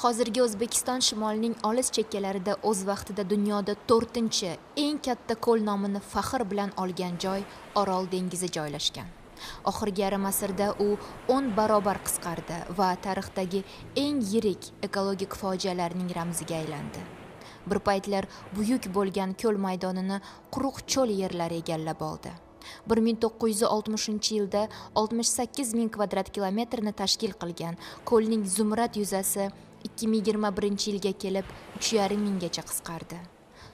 Hozirgi O'zbekiston shimolining olis chekkalarida o'z vaqtida dunyoda 4-chi eng katta ko'l nomini faxr bilan olgan joy Orol dengizi joylashgan. Oxirgi yarim asrda u 10 barobar qisqardi va tarixdagi eng yirik ekologik fojialarning ramziga aylandi. Bir paytlar buyuk bo'lgan ko'l maydonini quruq cho'l yerlari egallab oldi. 1960-yilda 68 ming kvadrat kilometrni tashkil qilgan ko'lning zumrad yuzasi 2021-yilga kelib 3,5 minggacha qisqardi.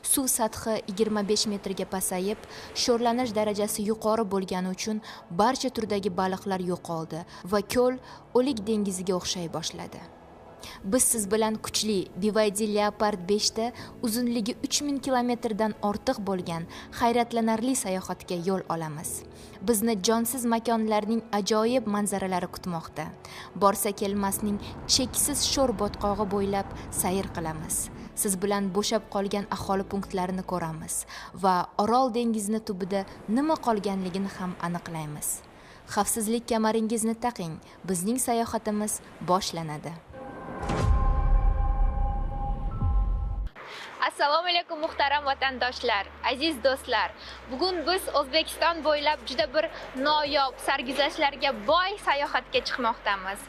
Suv sathi 25 metrga pasayib, sho'rlanish darajasi yuqori bo'lgani uchun barcha turdagi baliqlar yo'qoldi va ko'l o'lik dengiziga o'xshay boshladi. Biz siz bilan kuchli BYD Leopard 5 da uzunligi 3000 kilometrdan ortiq bo'lgan hayratlanarli sayohatga yo'l olamiz. Bizni jonsiz makonlarning ajoyib manzaralari kutmoqda. Borsa kelmasning cheksiz sho'r botqog'i bo'ylab sayr qilamiz. Siz bilan bo'shab qolgan aholi punktlarini ko'ramiz va Orol dengizining tubida nima qolganligini ham aniqlaymiz. Xavfsizlik kamaringizni taqing. Bizning sayohatimiz boshlanadi. Assalomu alaykum muhtaram vatandoshlar, aziz do'stlar. Bugun biz O'zbekiston bo'ylab juda bir noyob sarguzashtlarga boy sayohatga chiqmoqdamiz.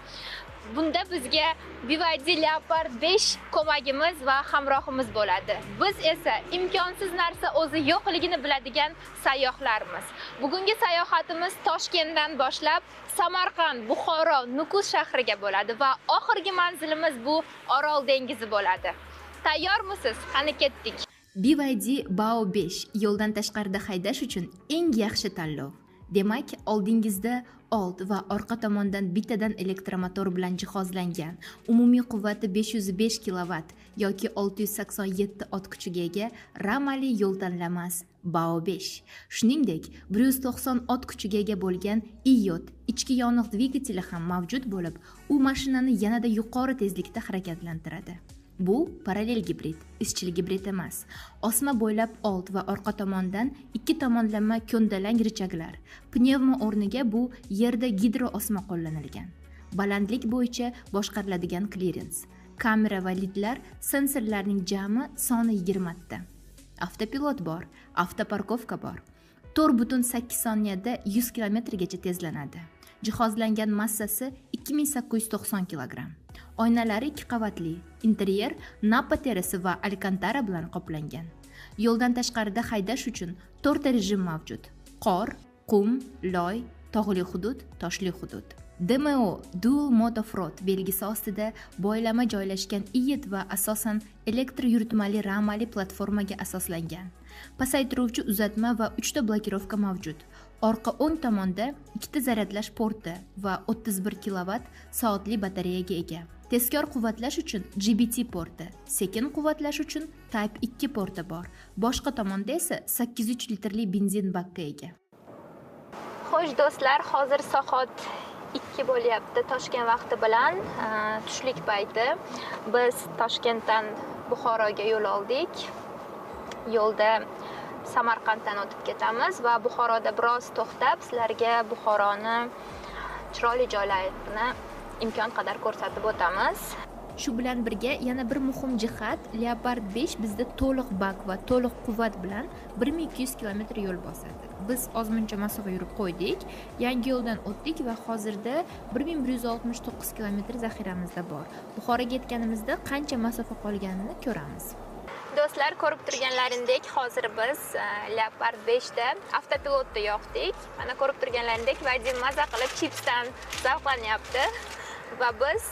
Bunda bizga BYD Leopard 5 ko'magimiz va hamrohimiz bo'ladi. Biz esa imkonsiz narsa o'zi yo'qligini biladigan sayyohlarmiz. Bugungi sayohatimiz Toshkentdan boshlab Samarqand, Buxoro, Nukus shahriga bo'ladi va oxirgi manzilimiz bu Orol dengizi bo'ladi. Tayyormisiz? Qani ketdik. BYD Bao 5 yo'ldan tashqarida haydash uchun eng yaxshi tanlov. Demak, oldingizda old va orqa tomondan bittadan elektromotor bilan jihozlangan, umumiy quvvati 505 kW yoki 687 ot kuchiga ega ramali yo'l tanlamas Bao 5. Shuningdek, 190 ot kuchiga ega bo'lgan iot ichki yoniq dvigateli ham mavjud bo'lib, u mashinani yanada yuqori tezlikda harakatlantiradi. Bu parallel gibrid, izchil gibrid emas. Osma bo'ylab old va orqa tomondan ikki tomonlama ko'ndalang richaglar. Pnevma o'rniga bu yerda gidro osma qo'llanilgan. Balandlik bo'yicha boshqariladigan klerens. Kamera va lidlar sensorlarning jami soni 20 ta. Avtopilot bor, avtoparkovka bor. 4,8 soniyada 100 km gacha tezlanadi. Jihozlangan massasi 2890 kg. Oynalari 2 qavatli, interyer Napa terisi va alkantara bilan qoplangan. Yo'ldan tashqarida haydash uchun 4 ta rejim mavjud: qor, qum, loy, tog'li hudud, toshli hudud. DMO Dual Mode Off-Road belgisi ostida boylama joylashgan iet va asosan elektr yuritmali ramali platformaga asoslangan. Pasaytiruvchi uzatma va 3 ta blokirovka mavjud. Orqa o'ng tomonda 2 ta zaryadlash porti va 31 kW soatli batareyaga ega. Tezkor quvvatlash uchun GBT porti, sekin quvvatlash uchun Type 2 porti bor. Boshqa tomonda esa 803 litrli benzin bakka ega. Xo'sh do'stlar, hozir soat 2 bo'lyapti Toshkent vaqti bilan, tushlik payti. Biz Toshkentdan Buxoroga yo'l oldik. Yo'lda Samarqanddan o'tib ketamiz va Buxoroda biroz to'xtab, sizlarga Buxoroni chiroyli joylarini imkon qadar ko'rsatib o'tamiz. Shu bilan birga yana bir muhim jihat, Leopard 5 bizda to'liq bak va to'liq quvvat bilan 1200 km yo'l bosadi. Biz ozmuncha masofa yurib qo'ydik, yangi yo'ldan o'tdik va hozirda 1169 km zaxiramizda bor. Buxoroga yetganimizda qancha masofa qolganini ko'ramiz. Do'stlar, ko'rib turganlaringdek, hozir biz Leopard 5 da avtopilotda yoqdik. Mana ko'rib turganlaringdek, Vadim maza qilib chipsdan zavqlanyapti va biz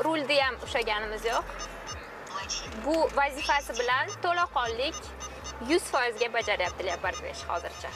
rulda ham ushlaganimiz yo'q. Bu vazifasi bilan to'laqonlik 100% ga bajaryapti Leopard 5 hozircha.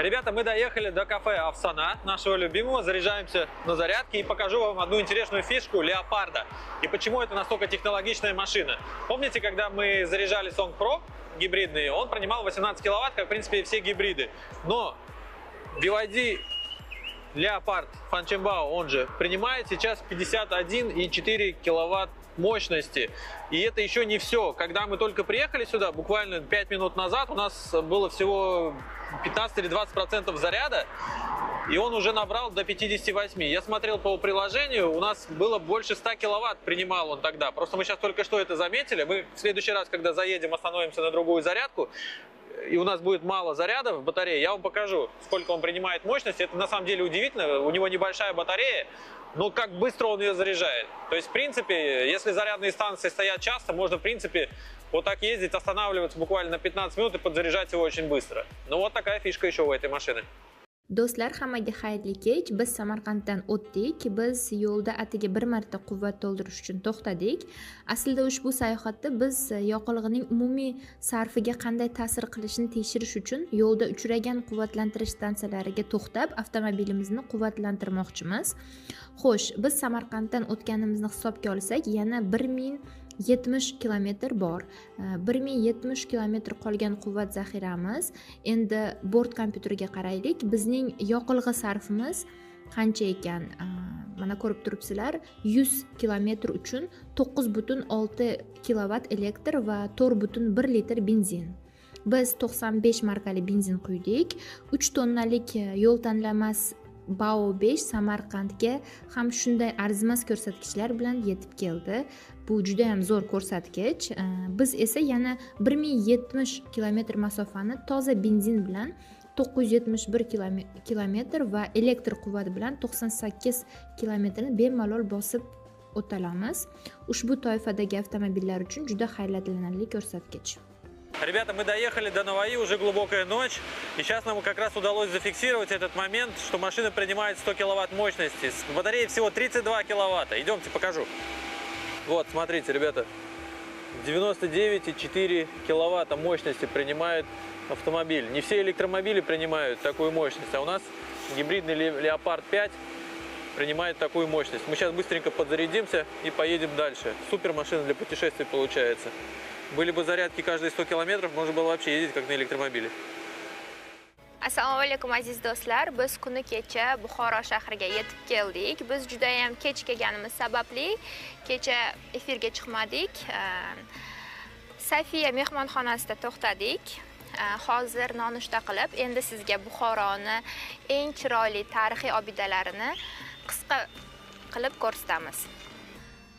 Ребята, мы доехали до кафе Афсана, нашего любимого, заряжаемся на зарядке и покажу вам одну интересную фишку Леопарда и почему это настолько технологичная машина. Помните, когда мы заряжали Song Pro гибридный, он принимал 18 киловатт, как в принципе и все гибриды, но BYD Leopard Fanchembao, он же, принимает сейчас 51,4 киловатт мощности. И это еще не все. Когда мы только приехали сюда, буквально 5 минут назад, у нас было всего 15 или 20% заряда, и он уже набрал до 58. Я смотрел по приложению, у нас было больше 100 киловатт принимал он тогда. Просто мы сейчас только что это заметили. Мы в следующий раз, когда заедем, остановимся на другую зарядку, и у нас будет мало заряда в батарее, я вам покажу, сколько он принимает мощности. Это на самом деле удивительно. У него небольшая батарея, но как быстро он ее заряжает. То есть, в принципе, если зарядные станции стоят часто, можно, в принципе, вот так ездить, останавливаться буквально на 15 минут и подзаряжать его очень быстро. Ну, вот такая фишка еще у этой машины. Do'stlar, hammaga xayrli kech. Biz Samarqanddan o'tdik. Biz yo'lda atiga bir marta quvvat to'ldirish uchun to'xtadik. Aslida ushbu sayohatda biz yoqilg'ining umumiy sarfiga qanday ta'sir qilishini tekshirish uchun yo'lda uchragan quvvatlantirish stansiyalariga to'xtab, avtomobilimizni quvvatlantirmoqchimiz. Xo'sh, biz Samarqanddan o'tganimizni hisobga olsak, yana 1070 kilometr bor. 1070 kilometr qolgan quvvat zaxiramiz. Endi bort kompyuteriga qaraylik. Bizning yoqilg'i sarfimiz qancha ekan? Mana ko'rib turibsizlar, 100 kilometr uchun 9,6 kilovat elektr va 4,1 litr benzin. Biz 95 markali benzin quydik. 3 tonnalik yo'l tanlamas Bao 5 Samarqandga ham shunday arzimas ko'rsatkichlar bilan yetib keldi. Bu juda ham zo'r ko'rsatkich. Biz esa yana 1070 kilometr masofani toza benzin bilan 971 kilometr va elektr quvvat bilan 98 kilometrni bemalol bosib o'tamiz. Ushbu toifadagi avtomobillar uchun juda hayratlanarli ko'rsatkich. Ребята, мы доехали до Наваи, уже глубокая ночь, и сейчас нам как раз удалось зафиксировать этот момент, что машина принимает 100 киловатт мощности. С батареи всего 32 киловатта. Идемте, покажу. Вот, смотрите, ребята, 99,4 киловатта мощности принимает автомобиль. Не все электромобили принимают такую мощность, а у нас гибридный Leopard 5 принимает такую мощность. Мы сейчас быстренько подзарядимся и поедем дальше. Супер машина для путешествий получается. Были бы зарядки каждые 100 километров, можно было вообще ездить как на электромобиле. Assalomu alaykum aziz do'stlar. Biz kuni kecha Buxoro shahriga yetib keldik. Biz juda ham kech kelganimiz sababli kecha efirga chiqmadik. Safiya mehmonxonasida to'xtadik. Hozir nonushta qilib, endi sizga Buxoroni eng chiroyli tarixiy obidalarini qisqa qilib ko'rsatamiz.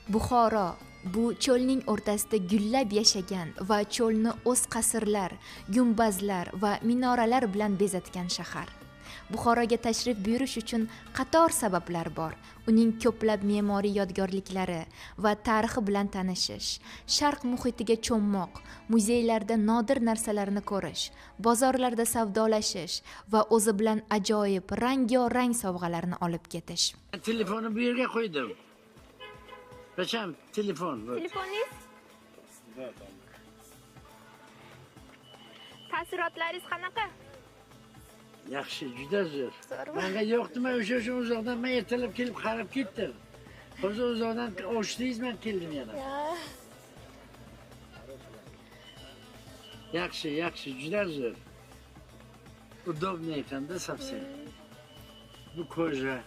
Buxoro bu cho'lning o'rtasida gullab yashagan va cho'lni o'z qasrlar, gumbazlar va minoralar bilan bezatgan shahar. Buxoroga tashrif buyurish uchun qator sabablar bor. Uning ko'plab me'moriy yodgorliklari va tarixi bilan tanishish, Sharq muhitiga cho'mmoq, muzeylarda nodir narsalarni ko'rish, bozorlarda savdolashish va o'zi bilan ajoyib rang-yorang sovg'alarni olib ketish. Telefonni bu yerga qo'ydim. Qachon telefon? Telefoningiz? Taassurotlaringiz qanaqa? Yaxshi, juda zo'r. Menga yo'qdimi o'sha uzoqdan men ertalab kelib qarab ketdim. Hozir uzoqdan ochdingiz, men keldim yana. Yaxshi, juda zo'r. Удобный ekanda совсем. Bu koja.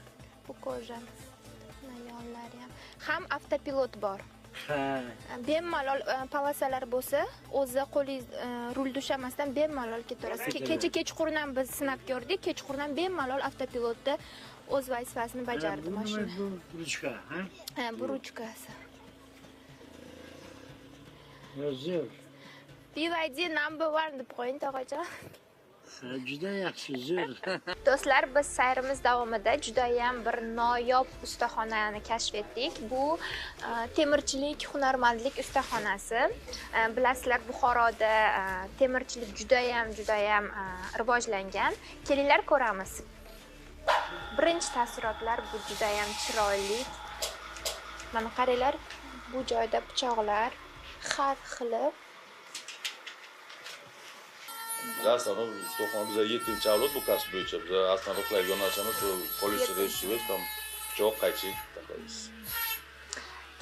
Mayonlari ham avtopilot bor. Ha. Bemalol palasalar bo'lsa, o'zi qo'lingiz rul dushamasdan bemalol ketaverasiz. Kechqurun ham biz sinab ko'rdik. Kechqurun bemalol avtopilotda o'z vazifasini bajardi mashina. Bu ruchka, ha? Ha, bu ruchkasi. Zo'r. BYD number 1 deb qo'ying, tog'ajon. Juda yaxshi, zo'r. Do'stlar, biz sayrimiz davomida juda ham bir noyob ustaxonani kashf etdik. Bu temirchilik, hunarmandlik ustaxonasi. Bilasizlar, Buxoroda temirchilik juda ham rivojlangan. Kelinglar ko'ramiz. Birinchi taassurotlar bu juda ham chiroyli. Mana qaranglar, bu joyda pichoqlar har xili. Rasman To'xon biza 7-avlod bu kasb bo'yicha biz aslida qiladigan narsamiz shu qo'lcha reshish tam pichoq qaychi taqaymiz.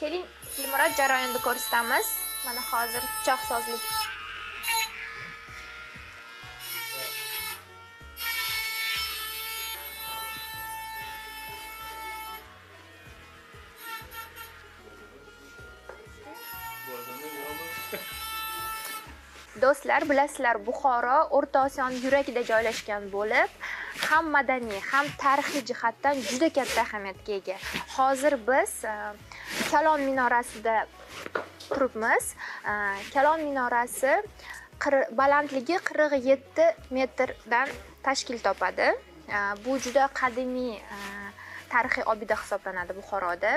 Keling, Dilmurod jarayonni ko'rsatamiz. Mana hozir pichoqsozlik. Do'stlar, bilasizlar, Buxoro O'rta Osiyoning yuragida joylashgan bo'lib, ham madaniy, ham tarixiy jihatdan juda katta ahamiyatga ega. Hozir biz Kalon minorasida turibmiz. Kalon minorasi balandligi 47 metrdan tashkil topadi. Bu juda qadimiy tarixiy obida hisoblanadi Buxoroda.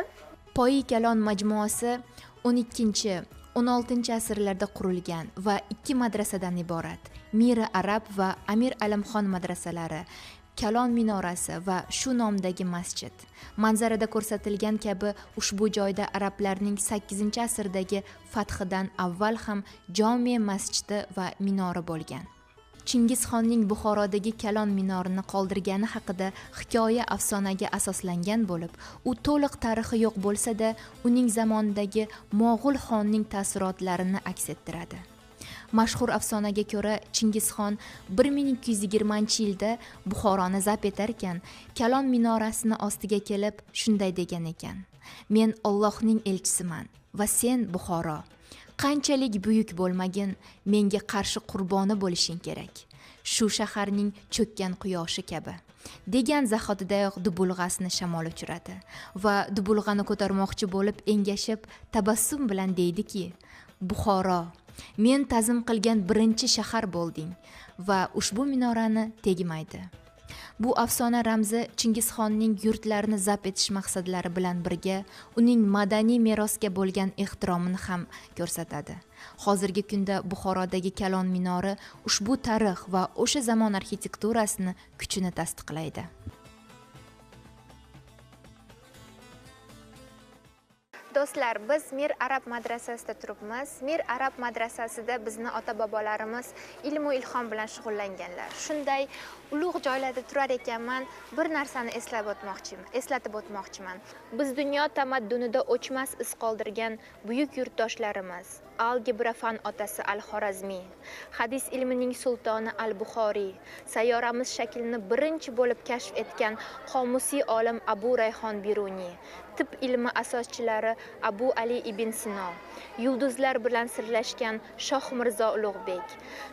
Poyi Kalon majmuasi 12-16 asrlarda qurilgan va 2 madrasadan iborat. Miri Arab va Amir Alamxon madrasalari, Kalon minorasi va shu nomdagi masjid. Manzarada ko'rsatilgan kabi ushbu joyda arablarning 8-asrdagi fathidan avval ham jome masjidi va minora bo'lgan. Chingizxonning Buxorodagi Kalon minorini qoldirgani haqida hikoya afsonaga asoslangan bo'lib, u to'liq tarixi yo'q bo'lsa-da, uning zamonidagi Mo'g'ul xonning ta'sirotlarini aks ettiradi. Mashhur afsonaga ko'ra, Chingizxon 1220-yilda Buxoroni zabt etar ekan, Kalon minorasini ostiga kelib shunday degan ekan: "Men Allohning elchisiman va sen Buxoro, qanchalik buyuk bo'lmagin, menga qarshi qurboni bo'lishing kerak. Shu shaharning cho'kkan quyoshi kabi." degan zahotidayoq dubulg'asini shamol uchiradi va dubulg'ani ko'tarmoqchi bo'lib engashib tabassum bilan deydiki: "Buxoro, men ta'zim qilgan birinchi shahar bo'lding" va ushbu minorani tegmaydi. Bu afsona ramzi Chingizxonning yurtlarini zabt etish maqsadlari bilan birga uning madaniy merosga bo'lgan ehtiromini ham ko'rsatadi. Hozirgi kunda Buxorodagi Kalon minori ushbu tarix va o'sha zamon arxitekturasini kuchini tasdiqlaydi. Do'stlar, biz Mir Arab madrasasida turibmiz. Mir Arab madrasasida bizni ota-bobolarimiz ilm va ilhom bilan shug'ullanganlar. Shunday ulug' joylarda turar ekanman, bir narsani eslatib o'tmoqchiman. Biz dunyo tamaddunida o'chmas iz qoldirgan buyuk yurtdoshlarimiz algebra fan otasi Al-Xorazmiy, hadis ilmining sultoni Al-Buxoriy, sayyoramiz shaklini birinchi bo'lib kashf etgan qomusiy olim Abu Rayhon Biruniy, tib ilmi asoschilari Abu Ali ibn Sino, yulduzlar bilan sirlashgan Shoh Mirzo Ulug'bek,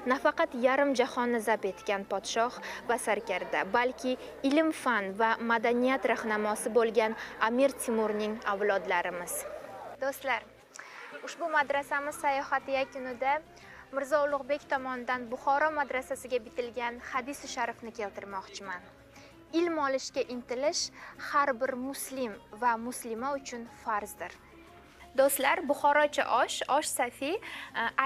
nafaqat yarim jahonni zabt etgan podshoh va sarkarda, balki ilm, fan va madaniyat rahnamosi bo'lgan Amir Timurning avlodlarimiz. Do'stlar, ushbu madrasamiz sayohati yakunida Mirzo Ulug'bek tomonidan Buxoro madrasasiga bitilgan hadis-i sharifni keltirmoqchiman. Ilm olishga intilish har bir muslim va muslima uchun farzdir. Do'stlar, buxorocha osh safiy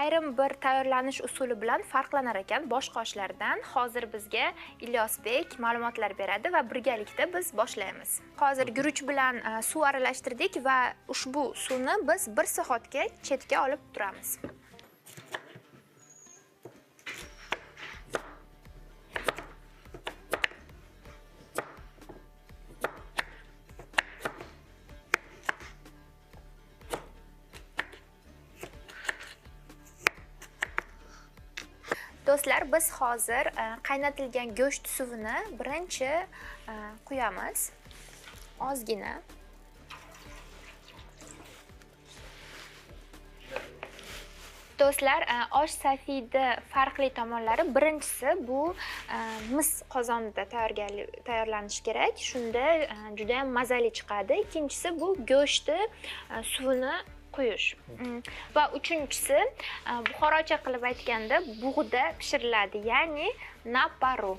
ayrim bir tayyorlanish usuli bilan farqlanar ekan boshqa oshlardan. Hozir bizga Ilyosbek ma'lumotlar beradi va birgalikda biz boshlaymiz. Hozir guruch bilan suv aralashtirdik va ushbu suvni biz 1 soatga chetga olib turamiz. Do'stlar, biz hozir qaynatilgan go'sht suvini birinchi quyamiz. Ozgina. Do'stlar, osh safiyda farqli tomonlari, birinchisi bu mis qozonida tayyorlanishi kerak. Shunda juda ham mazali chiqadi. Ikkinchisi bu go'shtni suvini quyish. Va uchinchisi, buxorocha qilib aytganda bug'da pishiriladi, ya'ni na paru.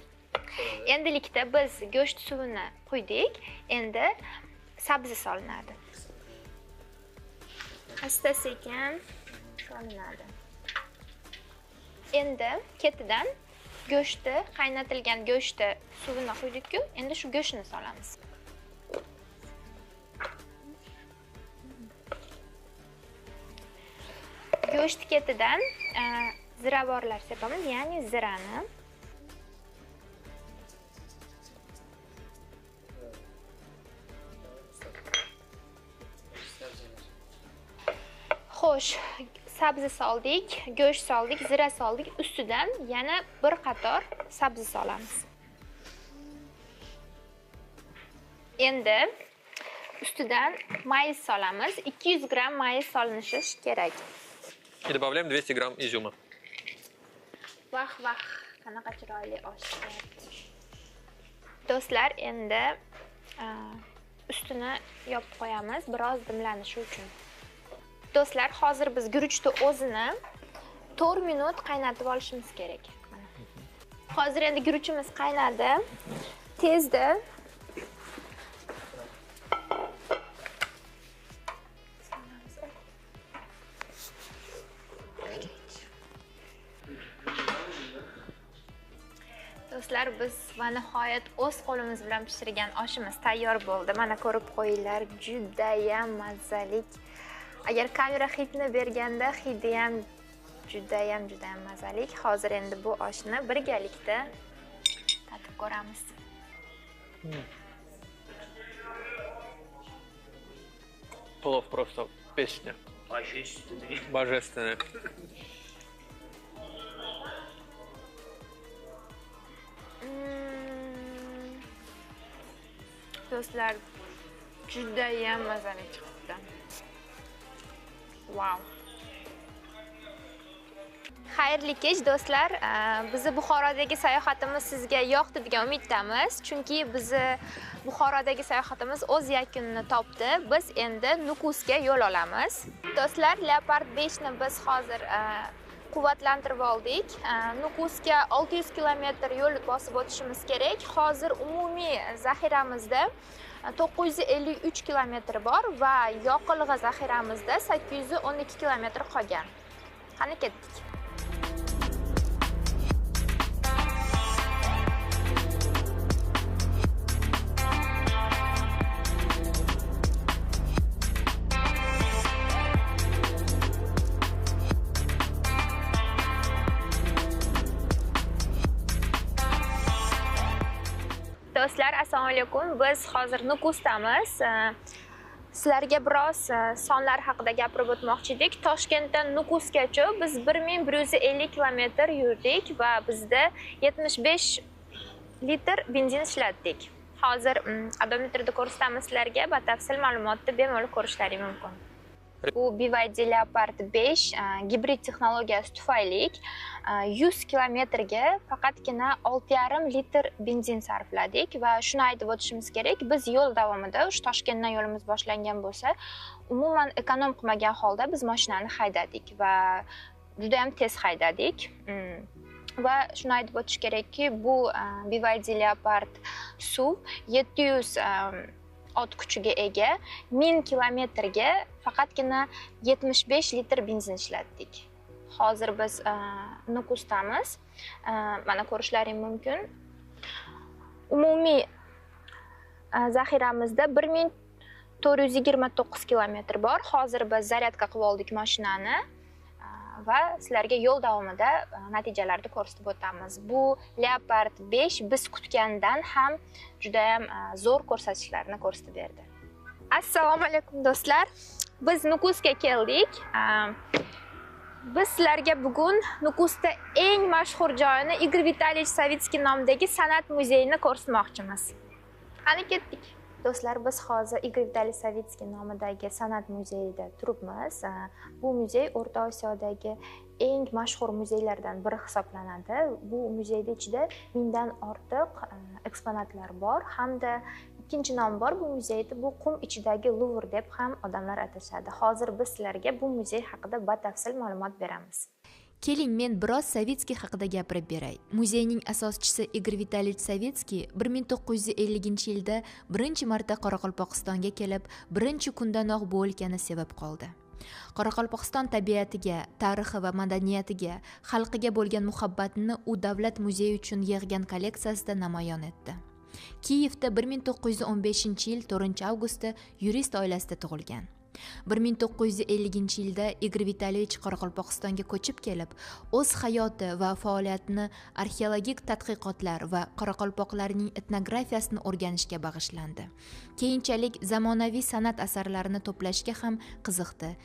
Endilikda biz go'sht suvini quydik, endi sabzi solinadi. Asta-sekin solinadi. Endi ketidan go'shtni, qaynatilgan go'shtni suvini quydik-ku, endi shu go'shtni solamiz. Go'sht ketidan ziravorlar sepamiz, ya'ni zirani. Xo'sh, sabzi soldik, go'sht soldik, zira soldik. Ustidan yana bir qator sabzi solamiz. Endi ustidan mayiz solamiz. 200 gram mayiz solinishi kerak. И добавляем 200 грамм изюма. Vah, qanaqa chiroyli osh. Do'stlar, endi ustini yopib qo'yamiz biroz dimlanishi uchun. Do'stlar, hozir biz guruchni o'zini 4 minut qaynatib olishimiz kerak. Hozir endi guruchimiz qaynadi. Tezda Do'stlar, biz va nihoyat o'z qo'limiz bilan pishirgan oshimiz tayyor bo'ldi. Mana ko'rib qo'yinglar, juda ham mazali. Agar kamera hidni berganda, hidi ham juda ham mazali. Hozir endi bu oshni birgalikda tatib ko'ramiz. Плов просто песня. Божественный. Do'stlar, juda ham mazali chiqdi. Wow. Xayrli kech do'stlar. Bizni Buxorodagi sayohatimiz sizga yoqdi degan umiddamiz, chunki bizni Buxorodagi sayohatimiz o'z yakunini topdi. Biz endi Nukusga yo'l olamiz. Do'stlar, Leopard 5 ni biz hozir quvvatlantirib oldik. Nukusga 600 kilometr yo'l bosib o'tishimiz kerak. Hozir umumiy zaxiramizda 953 kilometr bor va yoqilg'i zaxiramizda 812 kilometr qolgan. Qani ketdik. Do'stlar, assalomu alaykum. Biz hozir Nukusdamiz. Sizlarga biroz sonlar haqida gapirib o'tmoqchi edik. Toshkentdan Nukusgacha biz 1150 kilometr yurdik va bizda 75 litr benzin ishlatdik. Hozir odometrda ko'rsatamiz sizlarga, batafsil ma'lumotni bemalol ko'rishlaringiz mumkin. Bu BYD Leopard 5 gibrid texnologiyasi tufayli 100 kilometrga faqatgina 6,5 litr benzin sarfladik va shuni aytib o'tishimiz kerak, biz yo'l davomida Toshkentdan yo'limiz boshlangan bo'lsa, umuman ekonom qilmagan holda biz mashinani haydadik va juda ham tez haydadik. Va shuni aytib o'tish kerakki, bu BYD Leopard SUV 700 ot kuchiga ega, 1000 kilometrga faqatgina 75 litr benzin ishlatdik. Hozir biz Nukusdamiz. Mana ko'rishlaring mumkin. Umumiy zaxiramizda 1429 kilometr bor. Hozir biz zaryadka qilib oldik mashinani va sizlarga yo'l davomida natijalarni ko'rsatib o'tamiz. Bu Leopard 5 biz kutgandan ham juda ham zo'r ko'rsatkichlarni ko'rsatib berdi. Assalomu alaykum do'stlar. Biz Nukusga keldik. Biz sizlarga bugun Nukusda eng mashhur joyini Igor Vitalyevich Savitskiy nomidagi san'at muzeyini ko'rsatmoqchimiz. Qani ketdik. Do'stlar, biz hozir Igor Vitalyevich Savitskiy nomidagi san'at muzeyida turibmiz. Bu muzey O'rta Osiyodagi eng mashhur muzeylardan biri hisoblanadi. Bu muzeyda ichida 1000 dan ortiq eksponatlar bor hamda ikkinchi nom bor bu muzeyda, bu qum ichidagi Luvr deb ham odamlar atashadi. Hozir biz sizlarga bu muzey haqida batafsil ma'lumot beramiz. Keling, men biroz Savitskiy haqida gapirib beray. Muzeyning asoschisi Igor Vitalyevich Savitskiy 1950-yilda birinchi marta Qoraqalpog'istonga kelib, birinchi kundanoq bu o'lkani sevib qoldi. Qoraqalpog'iston tabiatiga, tarixi va madaniyatiga, xalqiga bo'lgan muhabbatini u davlat muzeyi uchun yig'gan kolleksiyasida namoyon etdi. Kiyevda 1915-yil 4-avgustda yurist oilasida tug'ilgan. 1950-yilda Igor Vitalyevich Qoraqalpog'istonga ko'chib kelib, o'z hayoti va faoliyatini arxeologik tadqiqotlar va qoraqalpoqlarning etnografiyasini o'rganishga bag'ishlandi. Keyinchalik zamonaviy san'at asarlarini to'plashga ham qiziqdi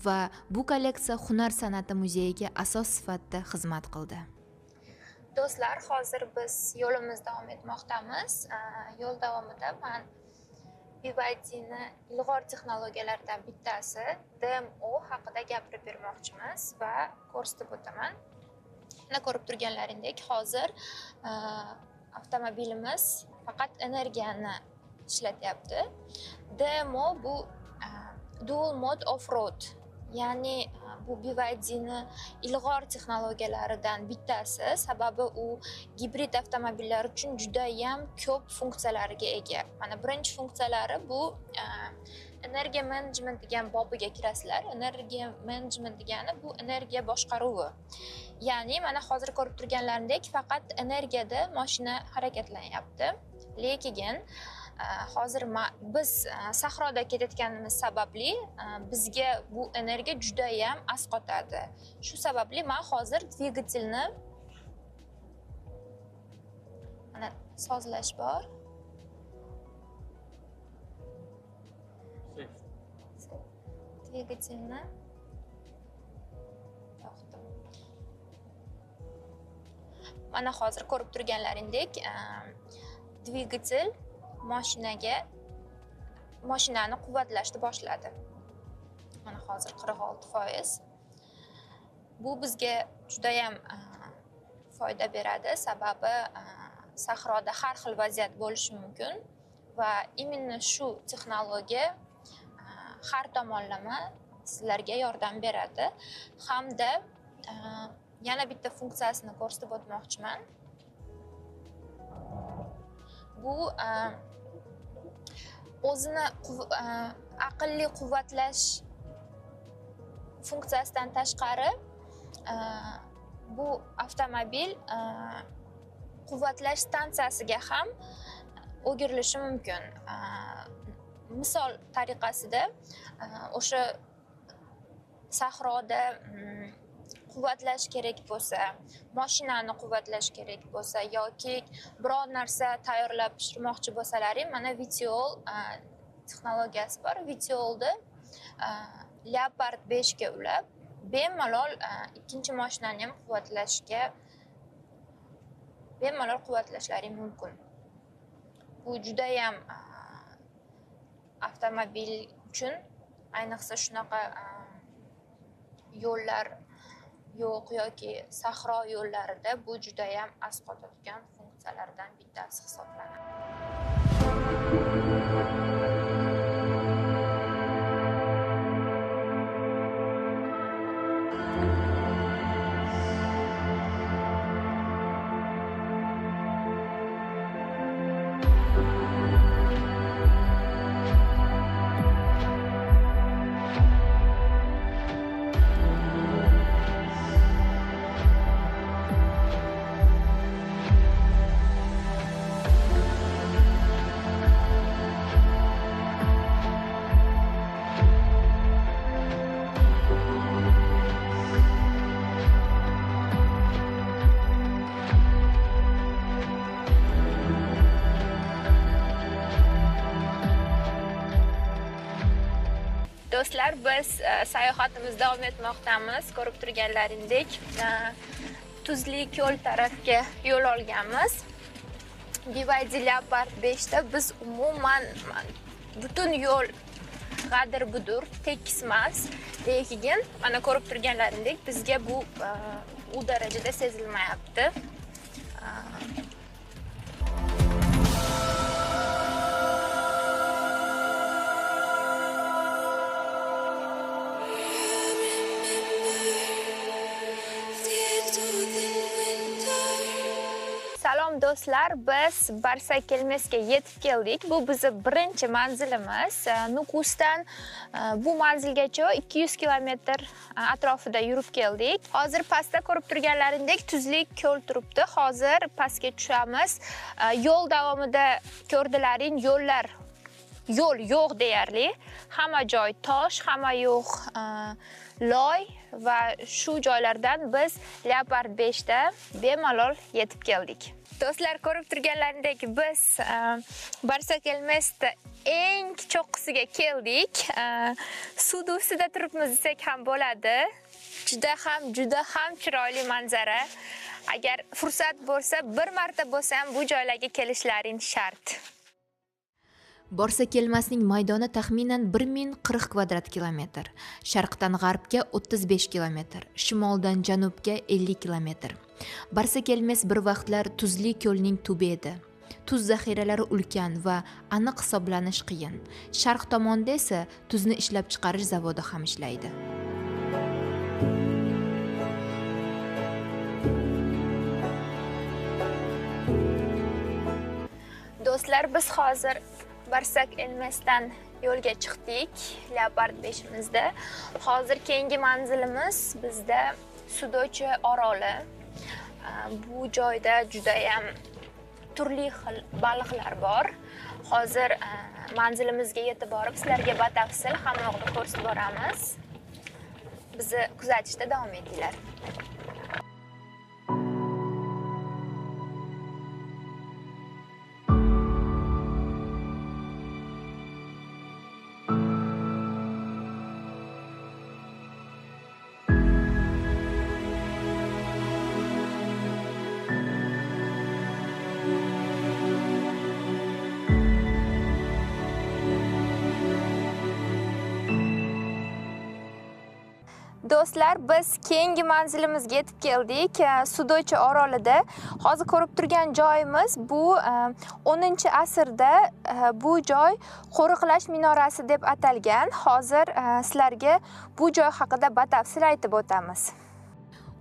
va bu kolleksiya Hunar san'ati muzeyiga asos sifatida xizmat qildi. Do'stlar, hozir biz yo'limiz davom etmoqdamiz. Yo'l davomida men BYDni ilg'or texnologiyalaridan bittasi DMO haqida gapirib bermoqchimiz va ko'rsatib o'taman. Mana ko'rib turganlaringdek, hozir avtomobilimiz faqat energiyani ishlatyapti. DMO bu dual mode off-road, ya'ni bu BYDni ilg'or texnologiyalaridan bittasi, sababi u gibrid avtomobillar uchun juda ham ko'p funksiyalarga ega. Mana birinchi funksiyalari bu energiya management degan bobiga kirasizlar. Energiya management degani bu energiya boshqaruvi. Ya'ni mana hozir ko'rib turganlaringdek faqat energiyada mashina harakatlanyapti. Lekin hozir biz sahroda ketayotganimiz sababli bizga bu energiya juda ham asqotadi. Shu sababli men hozir dvigatelni mana sozlash bor. Dvigatelni yoqdim. Mana hozir ko'rib turganlaringdek dvigatel mashinani quvvatlashni boshladi. Mana hozir 46%. Bu bizga juda ham foyda beradi, sababi sahroda har xil vaziyat bo'lishi mumkin va imенно shu texnologiya har tomonlama sizlarga yordam beradi. Hamda yana bitta funksiyasini ko'rsatib o'tmoqchiman. Bu o'zini aqlli quvvatlash funksiyasidan tashqari bu avtomobil quvvatlash stansiyasiga ham o'girilishi mumkin. Misol tariqasida o'sha sahroda quvvatlash kerak bo'lsa, mashinani quvvatlash kerak bo'lsa yoki biror narsa tayyorlab pishirmoqchi bo'lsalaring, mana Vitiol texnologiyasi bor. Vitiolda Leopard 5 ga ulab bemalol ikkinchi mashinani ham quvvatlashlaring mumkin. Bu juda ham avtomobil uchun, ayniqsa shunaqa yo'llar yo'q yoki sahro yo'llarida bu juda ham asqotadigan funksiyalardan bittasi hisoblanadi. Do'stlar, biz sayohatimiz davom etmoqdamiz. Ko'rib turganlaringdek, Tuzli ko'l tarafga yo'l olganmiz. BYD Leopard 5 da biz umuman butun yo'l g'adir-budur, tekis emas. Lekin mana ko'rib turganlaringdek bizga bu u darajada sezilmayapti. Salom do'stlar, biz Barsakelmesga yetib keldik. Bu bizning birinchi manzilimiz. Nukusdan bu manzilgacha 200 kilometr atrofida yurib keldik. Hozir pastda ko'rib turganlaringdek Tuzli ko'l turibdi. Hozir pastga tushamiz. Yo'l davomida ko'rdilaring, yo'llar yo'l yo'q deyarli. Hamma joy tosh, hamma yo'q loy va shu joylardan biz Leopard 5 da bemalol yetib keldik. Do'stlar, ko'rib turganlaringdek biz Barsakelmesda eng cho'qqisiga keldik. Suvda ustida turibmiz desak ham bo'ladi. Juda ham chiroyli manzara. Agar fursat bo'lsa, bir marta bo'lsa ham bu joylarga kelishlaring shart. Barsakelmesning maydoni taxminan 1040 kvadrat kilometr, sharqdan g'arbga 35 kilometr, shimoldan janubga 50 kilometr. Barsakelmes bir vaqtlar tuzli ko'lning tubi edi. Tuz zaxiralari ulkan va aniq hisoblanish qiyin. Sharq tomonda esa tuzni ishlab chiqarish zavodi ham ishlaydi. Do'stlar, biz hozir Barsakelmesdan yo'lga chiqdik Leopard 5imizda. Hozir keyingi manzilimiz bizda Sudoche oroli. Bu joyda juda ham turli xil baliqlar bor. Hozir manzilimizga yetib borib sizlarga batafsil hammayoqni ko'rsatib boramiz. Bizni kuzatishda davom etinglar. Do'stlar, biz keyingi manzilimizga yetib keldik. Sudoche orolida. Hozir ko'rib turgan joyimiz bu 10-asrda bu joy qo'riqlash minorasi deb atalgan. Hozir sizlarga bu joy haqida batafsil aytib o'tamiz.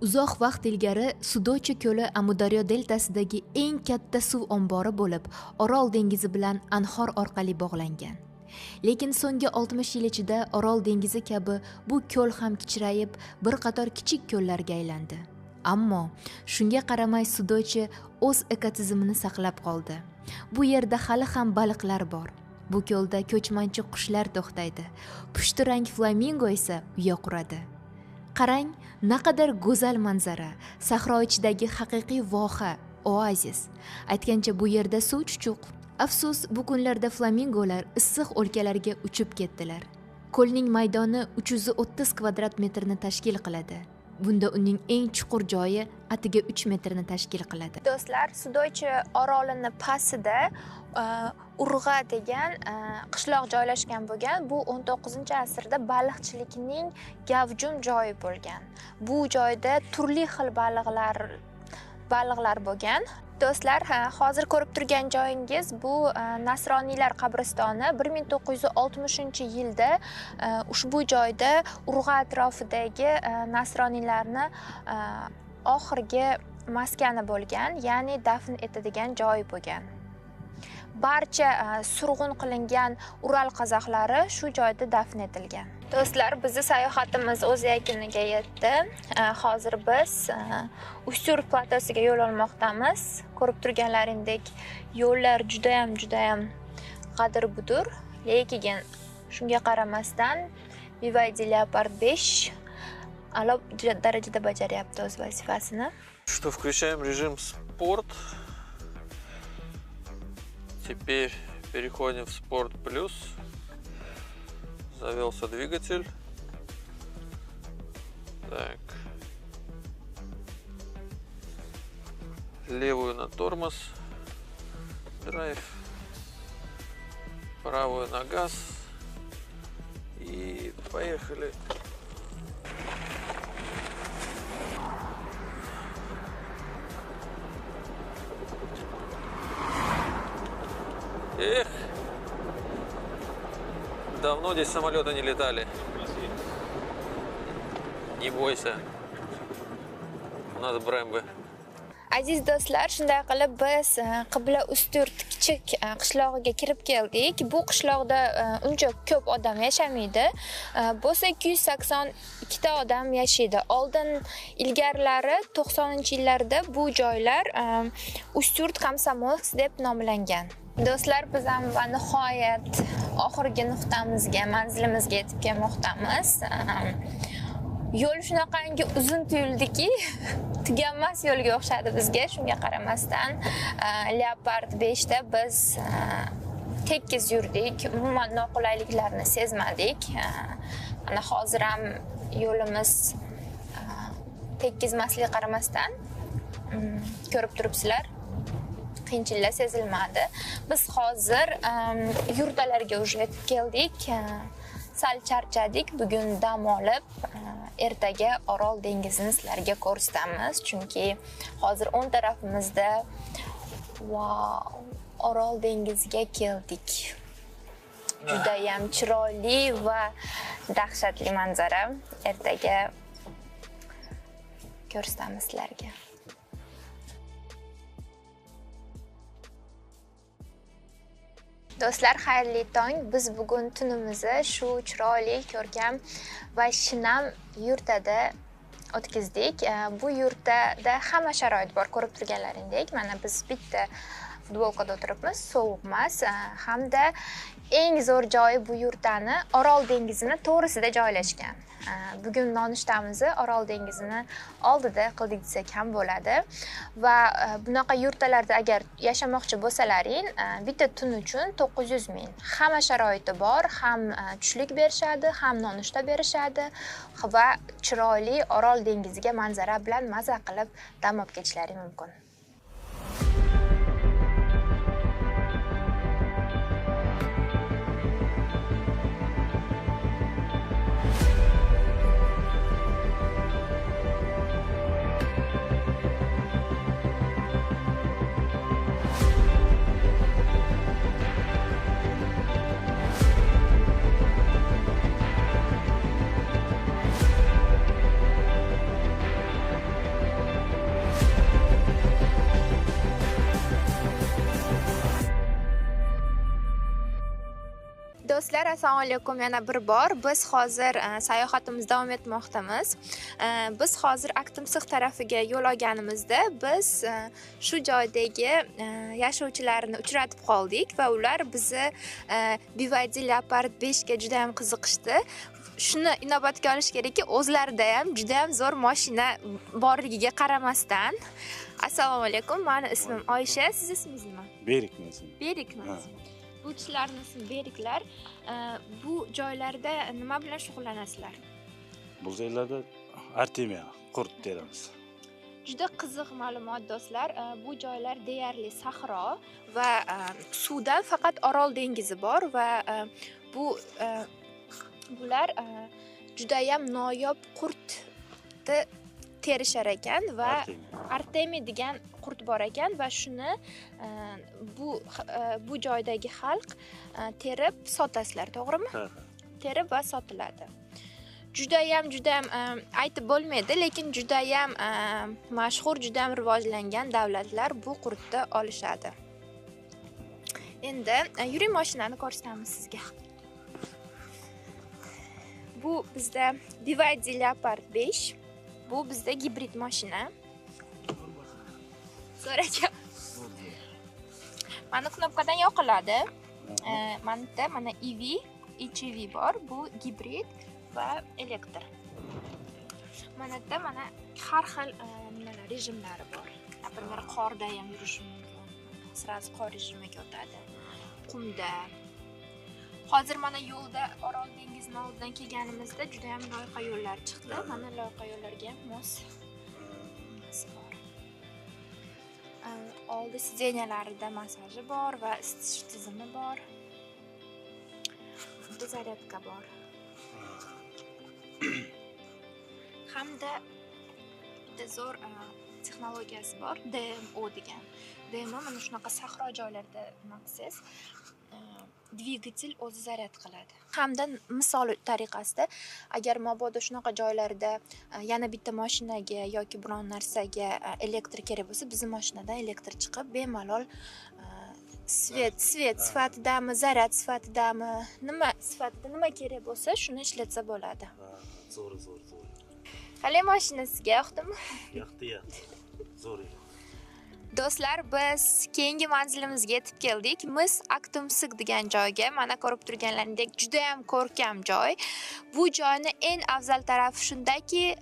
Uzoq vaqt ilgari Sudoche ko'li Amudaryo deltasidagi eng katta suv ombori bo'lib, Orol dengizi bilan anhor orqali bog'langan. Lekin so'nggi 60 yil ichida Orol dengizi kabi bu ko'l ham kichrayib, bir qator kichik ko'llarga aylandi. Ammo shunga qaramay Sudoche o'z ekotizimini saqlab qoldi. Bu yerda hali ham baliqlar bor. Bu ko'lda ko'chmanchi qushlar to'xtaydi. Pushti rang flamingo esa uya quradi. Qarang, naqadar go'zal manzara, sahro ichidagi haqiqiy voha, oazis. Aytgancha bu yerda suv chuchuq. Afsus, bu kunlarda flamingolar issiq o'lkalarga uchib ketdilar. Ko'lning maydoni 330 kvadrat metrni tashkil qiladi. Bunda uning eng chuqur joyi atiga 3 metrni tashkil qiladi. Do'stlar, Sudoche orolini pastida Urg'a degan qishloq joylashgan bo'lgan. Bu 19-asrda baliqchilikning gavjum joyi bo'lgan. Bu joyda turli xil baliqlar bo'lgan. Do'stlar, hozir ko'rib turgan joyingiz bu Nasroniylar qabristoni. 1960-yilda ushbu joyda Urg'a atrofidagi Nasroniylarni oxirgi maskani bo'lgan, ya'ni dafn etadigan joy bo'lgan. Barcha surg'un qilingan Ural qozoqlari shu joyda dafn etilgan. Do'stlar, bizning sayohatimiz o'z yakuniga yetdi. Hozir biz Ustyurt platosiga yo'l olmoqdamiz. Ko'rib turganlaringdek, yo'llar juda ham g'adir-budur, lekin shunga qaramasdan BYD Leopard 5 a'lo darajada bajaryapti o'z vazifasini. Что, включаем режим спорт. Теперь переходим в спорт плюс. Завелся двигатель. Так. Левую на тормоз. Драйв. Правую на газ. И поехали. Эх, давно здесь самолеты не летали. Не бойся, у нас Brembo. Aziz do'stlar, shunday qilib biz Qibla Ustyurt kichik qishlog'iga kirib keldik. Bu qishloqda uncha ko'p odam yashamaydi. Bo'lsa 282 ta odam yashaydi. Oldin ilgarilari 90-yillarda bu joylar Ustyurt Komsomolsk deb nomlangan. Do'stlar, biz ham nihoyat oxirgi nuqtamizga, manzilimizga yetib kelmoqdamiz. Yo'l shunaqangi uzun tuyuldiki, tuganmas yo'lga o'xshadi bizga. Shunga qaramasdan Leopard 5 da biz tekis yurdik, umuman noqulayliklarni sezmadik. Mana hozir ham yo'limiz tekizmasligiga qaramasdan ko'rib turibsizlar, qiyinchiliklar sezilmadi. Biz hozir yurtalarga уже yetib keldik. Sal charchadik. Bugun dam olib, ertaga Orol dengizini sizlarga ko'rsatamiz. Chunki hozir o'ng tarafimizda Orol dengiziga keldik. Juda ham chiroyli va dahshatli manzara. Ertaga ko'rsatamiz sizlarga. Do'stlar, xayrli tong. Biz bugun tunimizni shu chiroyli, ko'rkam va shinam yurtada o'tkazdik. Bu yurtda hamma sharoit bor, ko'rib turganlaringdek. Mana biz bitta futbolkada o'tiribmiz, sovuq emas, hamda eng zo'r joyi bu yurtani Orol dengizini to'g'risida joylashgan. Bugun nonushtamizni Orol dengizini oldida qildik desak ham bo'ladi. Va bunaqa yurtlarda agar yashamoqchi bo'lsalaring, bitta tun uchun 900 ming. Hamma sharoiti bor, ham tushlik berishadi, ham nonushta berishadi va chiroyli Orol dengiziga manzara bilan maza qilib dam olib ketishlaring mumkin. Do'stlar, assalomu alaykum. Yana bir bor biz hozir sayohatimizni davom etmoqdamiz. Biz hozir Aktimsiq tarafiga yo'l olganimizda biz shu joydagi yashovchilarni uchratib qoldik va ular bizni BYD Leopard 5 ga juda ham qiziqishdi. Shuni inobatga olish kerakki, o'zlarida ham juda ham zo'r mashina borligiga qaramasdan. Assalomu alaykum. Meni ismim Oysha, siz ismingiz nima? Berikmi ismim? Berikmi? Bu kishilarning ismi Beriklar. Bu joylarda nima bilan shug'ullanasizlar? Bu joylarda Artemiya qurt teramiz. Juda qiziq ma'lumot do'stlar. Bu joylar deyarli sahro va suvdan faqat Orol dengizi bor va bular juda ham noyob qurtni terishar ekan va Artemi degan qurt bor ekan va shuni bu joydagi xalq terib sotasizlar, to'g'rimi? Ha. Terib va sotiladi. Juda ham aytib bo'lmaydi, lekin juda ham mashhur, juda ham rivojlangan davlatlar bu qurtni olishadi. Endi yuring, mashinani ko'rsatamiz sizga. Bu bizda BYD Leopard 5. Bu bizda gibrid mashina. So'racha. Mana knopkadan yoqiladi. Mana EV, HEV bor. Bu gibrid va elektr. Mana har xil rejimlari bor. Например, qorda ham yurish mumkin. Sразу qor rejimiga o'tadi. Qumda. Hozir mana yo'lda Orol dengizining oldidan kelganimizda juda ham loyiha yo'llar chiqdi. Mana loyiha yo'llarga ham mos bor. Oldi sidenyalarida masaji bor va isitish tizimi bor. Bunda zaryadka bor. Hamda bitta zo'r texnologiyasi bor, DMO degan. DMO mana shunaqa sahro joylarda maqsiz dvigatel o'zi zaryad qiladi. Hamda misol tariqasida agar mabodo shunaqa joylarda yana bitta mashinaga yoki biron narsaga elektr kerak bo'lsa, bizning mashinadan elektr chiqib bemalol svet sifatidami, zaryad sifatidami, nima sifatida nima kerak bo'lsa, shuni ishlatsa bo'ladi. Zo'r. Qalay mashina sizga yoqdimi? Yoqdi. Zo'r edi. Do'stlar, biz keyingi manzilimizga yetib keldik. Mis Aktumsik degan joyga. Mana ko'rib turganlaringdek juda ham ko'rkam joy. Bu joyni eng afzal tarafi shundaki,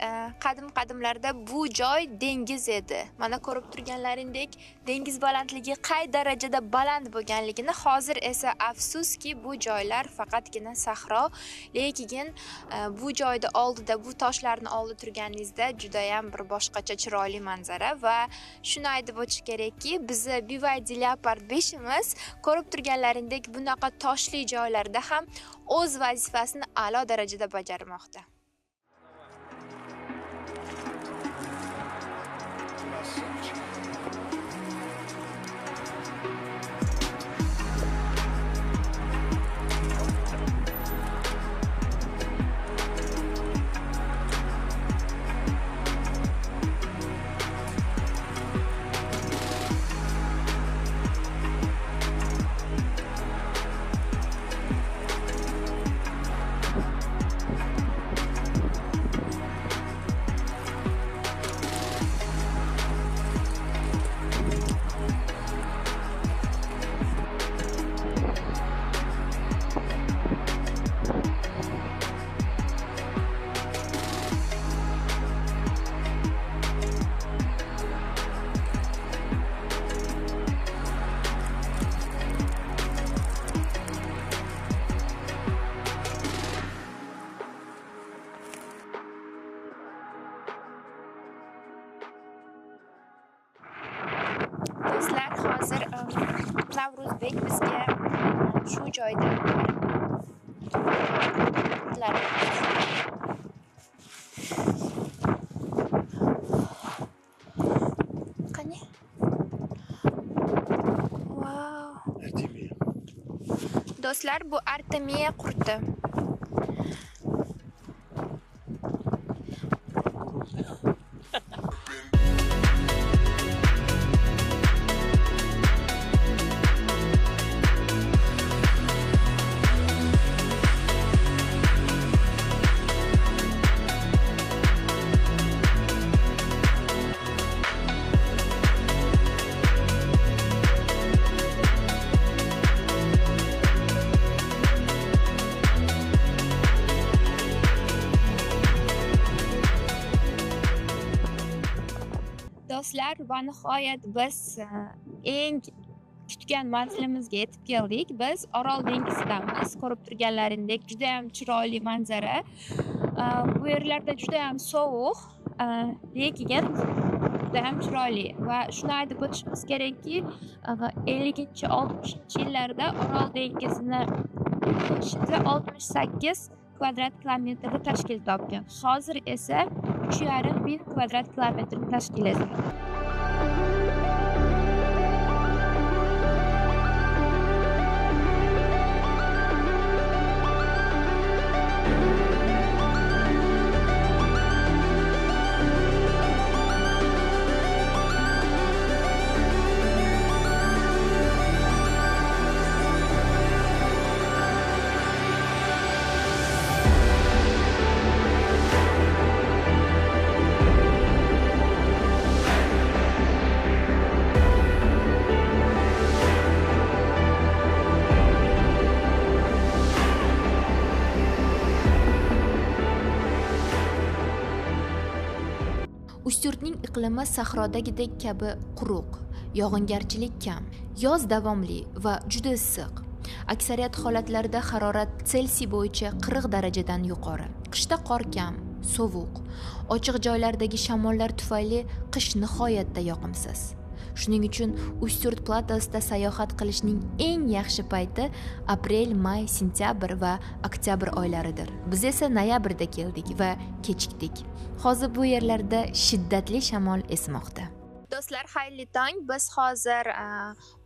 qadim-qadimlarda bu joy dengiz edi. Mana ko'rib turganlaringdek dengiz balandligi qay darajada baland bo'lganligini, hozir esa afsuski bu joylar faqatgina sahro. Lekin bu joyda oldida, bu toshlarni oldida turganingizda juda ham bir boshqacha chiroyli manzara va shuni aytib o'tish kerakki, bizni BYD Leopard 5imiz ko'rib turganlaringdek bunaqa toshli joylarda ham o'z vazifasini a'lo darajada bajarmoqda. Do'stlar, hozir Navruzbek bizga shu joyda qani? Wow. Do'stlar, bu Artemiya qurti. Do'stlar, va nihoyat biz eng kutgan manzilimizga yetib keldik. Biz Orol dengizidamiz. Ko'rib turganlaringdek juda ham chiroyli manzara. Bu yerlarda juda ham sovuq, lekin juda ham chiroyli va shuni aytib o'tishimiz kerakki, 50-60-yillarda Orol dengizini 68 kvadrat kilometrni tashkil topgan. Hozir esa 3,5 kvadrat kilometrni tashkil etadi. Ustyurtning iqlimi sahrodagidek kabi quruq, yog'ingarchilik kam, yoz davomli va juda issiq. Aksariyat holatlarda harorat Selsiy bo'yicha 40 darajadan yuqori. Qishda qor kam, sovuq, ochiq joylardagi shamollar tufayli qish nihoyatda yoqimsiz. Shuning uchun Ustyurt platosida sayohat qilishning eng yaxshi payti aprel, may, sentyabr va oktyabr oylaridir. Biz esa noyabrda keldik va kechikdik. Hozir bu yerlarda shiddatli shamol esmoqda. Do'stlar, xayrli tong. Biz hozir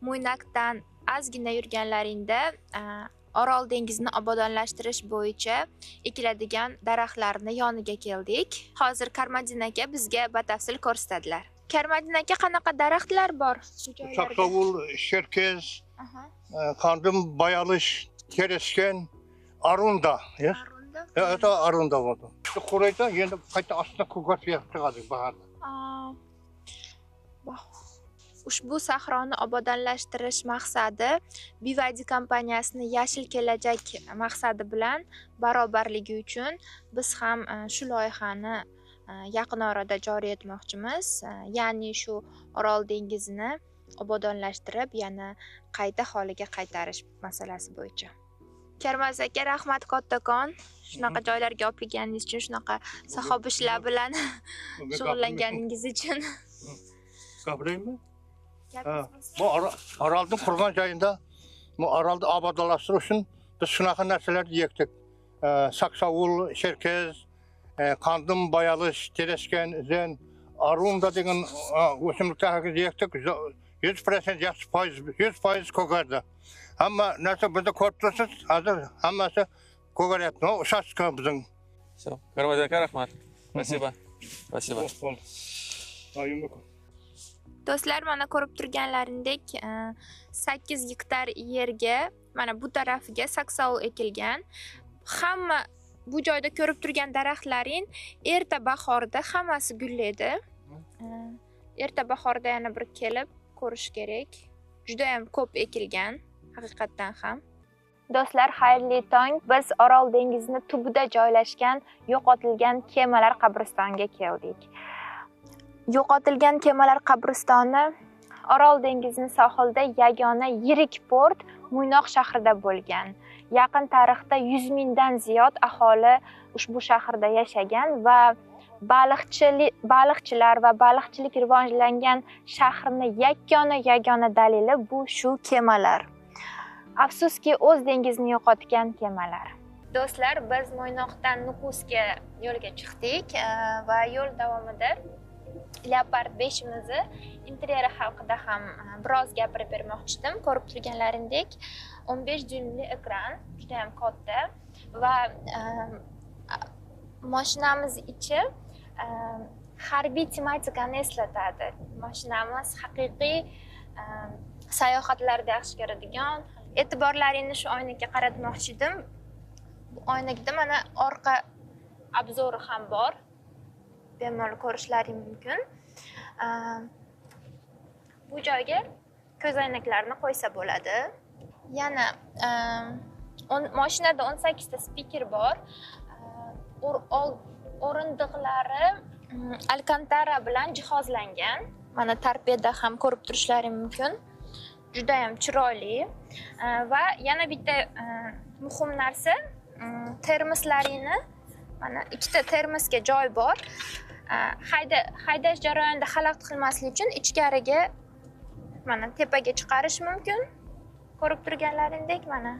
Mo'ynakdan ozgina yurganlaringda Orol dengizini obodonlashtirish bo'yicha ekiladigan daraxtlarni yoniga keldik. Hozir Karmadin aka bizga batafsil ko'rsatadilar. Karmadin aka, qanaqa daraxtlar bor shu joylarda? Saksovul, Şerkez, Kandım, Bayalış, Keresken, Arunda. Arunda? Evet, Arunda oldu. İşte Koray'da yine kayıtta aslında kukat çıkardık baharda. Bak. Ushbu sahroni obodonlashtirish maqsadi BYD kompaniyasini yashil kelajak maqsadi bilan barobarligi uchun biz ham shu loyihani yaqin orada joriy etmoqchimiz. Ya'ni shu Orol dengizini obodonlashtirib, yana qayta holiga qaytarish masalasi bo'yicha. Karmaz aka, rahmat kattakon. Shunaqa joylarga olib kelganingiz uchun, shunaqa sahoba ishlar bilan shug'ullanganingiz uchun. Gapiraymi? Bu Orolning qurgan joyida, bu Orolni obodonlashtirish uchun biz shunaqa narsalarni yekdik. Saksovul, Cherkez, Qandim, Bayalish, Teresken, Zen, Arunda degan o'simliklarni yekdik. 100% yaxshi foiz, 100% ko'kardi. Hamma narsa bizda ko'rib tursiz, hozir hammasi ko'karyapti. O'shachka bizning. Все. Karmaz aka, rahmat. Спасибо. Спасибо. Do'stlar, mana ko'rib turganlaringdek 8 gektar yerga, mana bu tarafiga saksovul ekilgan. Hamma bu joyda ko'rib turgan daraxtlaring erta bahorda hammasi gullaydi. Erta bahorda yana bir kelib ko'rish kerak. Juda ham ko'p ekilgan, haqiqatan ham. Do'stlar, xayrli tong. Biz Orol dengizining tubida joylashgan yo'qotilgan kemalar qabristoniga keldik. Yo'qotilgan kemalar qabristoni Orol dengizining sohilida yagona yirik port Mo'ynoq shahrida bo'lgan. Yaqin tarixda 100 mingdan ziyod aholi ushbu shaharda yashagan va baliqchilar va baliqchilik rivojlangan shahrning yagona dalili bu shu kemalar. Afsuski, o'z dengizini yo'qotgan kemalar. Do'stlar, biz Mo'ynoqdan Nukusga yo'lga chiqdik va yo'l davomida Leopard 5imizni interyeri haqida ham biroz gapirib bermoqchi edim. Ko'rib turganlaringdek 15 dyuymli ekran, juda ham katta va mashinamiz ichi harbiy tematikani eslatadi. Mashinamiz haqiqiy sayohatlarda yaxshi ko'radigan. E'tiborlaringni shu oynaga qaratmoqchi edim. Bu oynakda mana orqa obzori ham bor. Bemalol ko'rishlaring mumkin. Bu joyga ko'zoynaklarni qo'ysa bo'ladi. Yana mashinada 18 ta spiker bor. O'rindiqlari alkantara bilan jihozlangan. Mana torpeda ham ko'rib turishlaring mumkin. Juda ham chiroyli. Va yana bitta muhim narsa, termoslaringni, mana ikkita termosga joy bor. Haydash jarayonida xalaqit qilmaslik uchun ichkariga mana tepaga chiqarish mumkin. Ko'rib turganlaringdek mana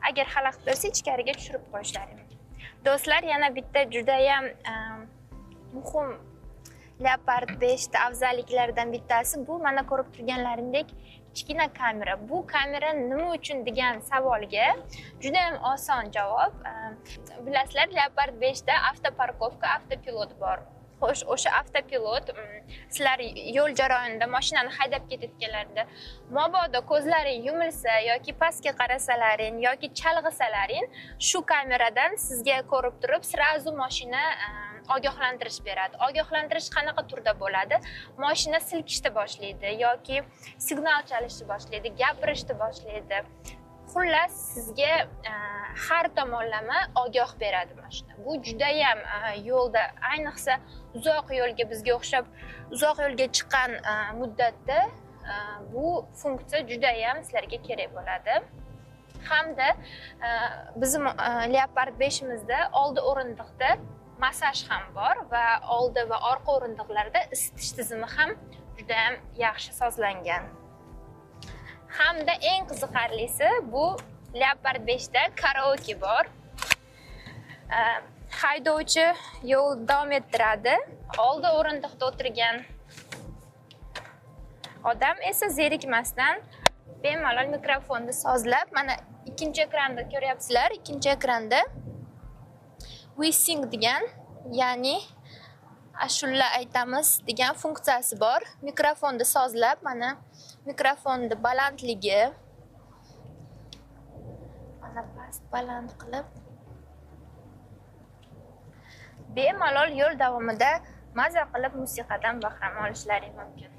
agar xalaqit bo'lsa ichkariga tushirib qo'yishlaring mumkin. Do'stlar, yana bitta juda ham muhim Leopard 5 ta afzalliklaridan bittasi bu mana ko'rib turganlaringdek kichkina kamera. Bu kamera nima uchun degan savolga juda ham oson javob. Bilasizlar, Leopard 5 da avtoparkovka, avtopilot bor. Xo'sh, o'sha avtopilot sizlar yo'l jarayonida mashinani haydab ketayotganlarida mabodo ko'zlaring yumilsa yoki pastga qarasalaring yoki chalg'isalaring, shu kameradan sizga ko'rib turib sirazu mashina ogohlantirish beradi. Ogohlantirish qanaqa turda bo'ladi? Mashina silkishni boshlaydi yoki signal chalishni boshlaydi, gapirishni boshlaydi. Xullas, sizga har tomonlama ogoh beradi mashina. Bu juda ham yo'lda, ayniqsa uzoq yo'lga, bizga o'xshab uzoq yo'lga chiqqan muddatda bu funksiya juda ham sizlarga kerak bo'ladi. Hamda bizim Leopard 5imizda oldi o'rindiqda massaj ham bor va oldi va orqa o'rindiqlarda isitish tizimi ham juda ham yaxshi sozlangan. Hamda eng qiziqarlisi bu Leopard 5 da karaoke bor. Haydovchi yo'l davom ettiradi. Oldi o'rindiqda o'tirgan odam esa zerikmasdan bemalol mikrofonni sozlab, mana ikkinchi ekranda ko'ryapsizlar, ikkinchi ekranda We Sing degan, ya'ni ashula aytamiz degan funksiyasi bor. Mikrofonni sozlab, mana mikrofonni balandligi mana past baland qilib bemalol yo'l davomida maza qilib musiqadan bahramon olishlaring mumkin.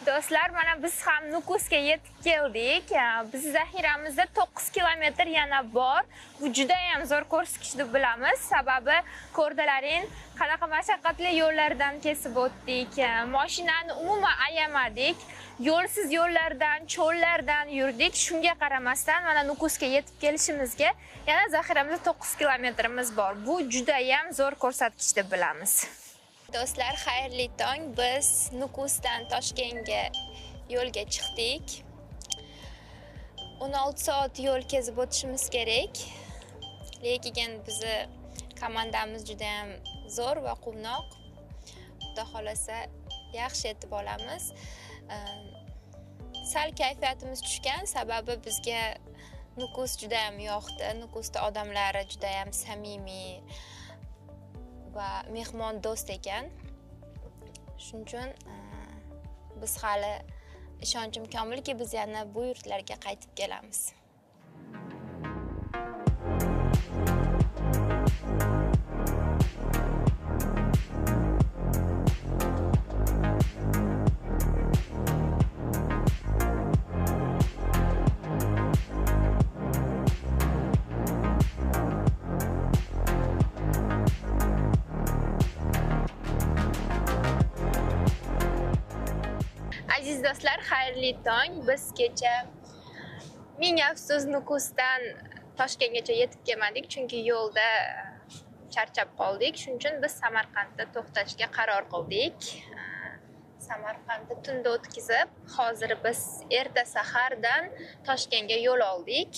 Do'stlar, mana biz ham Nukusga yetib keldik. Biz zaxiramizda 9 kilometr yana bor. Bu juda ham zo'r ko'rsatkich deb bilamiz. Sababi ko'rdalaring qanaqa mashaqqatli yo'llardan kesib o'tdik. Mashinani umuman ayamadik. Yo'lsiz yo'llardan, cho'llardan yurdik. Shunga qaramasdan mana Nukusga yetib kelishimizga yana zaxiramizda 9 kilometrimiz bor. Bu juda ham zo'r ko'rsatkich deb bilamiz. Do'stlar, xayrli tong. Biz Nukusdan Toshkentga yo'lga chiqdik. 16 soat yo'l kezib o'tishimiz kerak. Lekin bizni komandamiz juda ham zo'r va quvnoq. Xudo xolasa yaxshi yetib olamiz. Sal kayfiyatimiz tushgan, sababi bizga Nukus juda ham yoqdi. Nukusda odamlari juda ham samimiy va mehmon do'st ekan. Shuning uchun biz hali ishonchim komilki, biz yana bu yurtlarga qaytib kelamiz. Aziz do'stlar, xayrli tong. Biz kecha ming afsus Nukusdan Toshkentgacha yetib kelmadik, chunki yo'lda charchab qoldik. Shuning uchun biz Samarqandda to'xtashga qaror qildik. Samarqandda tunda o'tkazib, hozir biz erta sahardan Toshkentga yo'l oldik.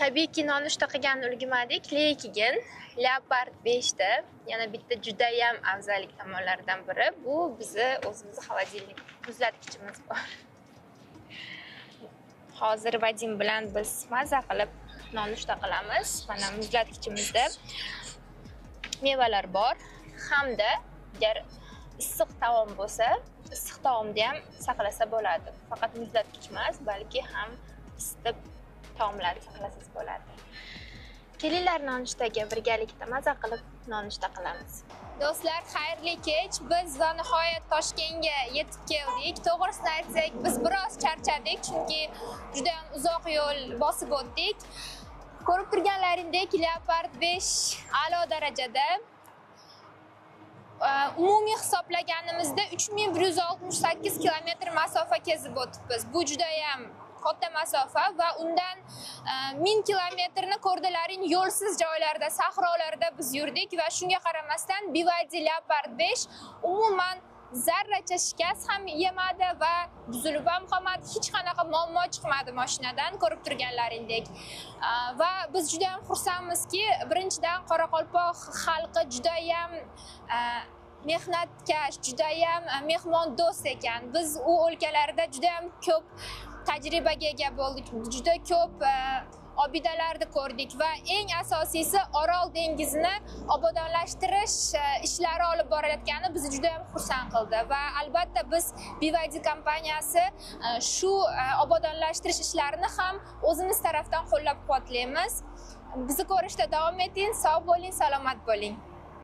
Tabiiyki nonushta qilgan ulgurmadik, lekin Leopard 5 da yana bitta juda ham afzallik tomonlaridan biri bu bizi o'zimizni xolodilnik muzlatkichimiz bor. Hozir Vadim bilan biz maza qilib nonushta qilamiz. Mana muzlatkichimizda mevalar bor hamda agar issiq taom bo'lsa, issiq taomda ham saqlasa bo'ladi. Faqat muzlatkich emas, balki ham isitib taomlarni saqlasangiz bo'ladi. Kelinglar nonushtaga birgalikda maza qilib nonushta qilamiz. Do'stlar, xayrli kech. Biz va nihoyat Toshkentga yetib keldik. To'g'risini aytsak, biz biroz charchadik, chunki juda ham uzoq yo'l bosib o'tdik. Ko'rib turganlaringdek, Leopard 5 a'lo darajada. Umumiy hisoblaganimizda 3168 kilometr masofa kezib o'tibmiz. Bu juda ham katta masofa va undan 1000 kilometrni ko'rdalaring yo'lsiz joylarda, sahrolarda biz yurdik va shunga qaramasdan BYD Leopard 5 umuman zarracha shikast ham yemadi va buzilib ham qolmadi. Hech qanaqa muammo chiqmadi mashinadan, ko'rib turganlaringdek. Va biz juda ham xursandmizki, birinchidan Qoraqalpoq xalqi juda ham mehnatkash, juda ham mehmon do'st ekan. Biz u o'lkalarda juda ham ko'p tajribaga ega bo'ldik, juda ko'p obidalarni ko'rdik va eng asosiysi Orol dengizini obodonlashtirish ishlari olib borayotgani bizni juda ham xursand qildi va albatta biz BYD kompaniyasi shu obodonlashtirish ishlarini ham o'zimiz tarafdan qo'llab-quvvatlaymiz. Bizni ko'rishda davom eting, sog' bo'ling, salomat bo'ling.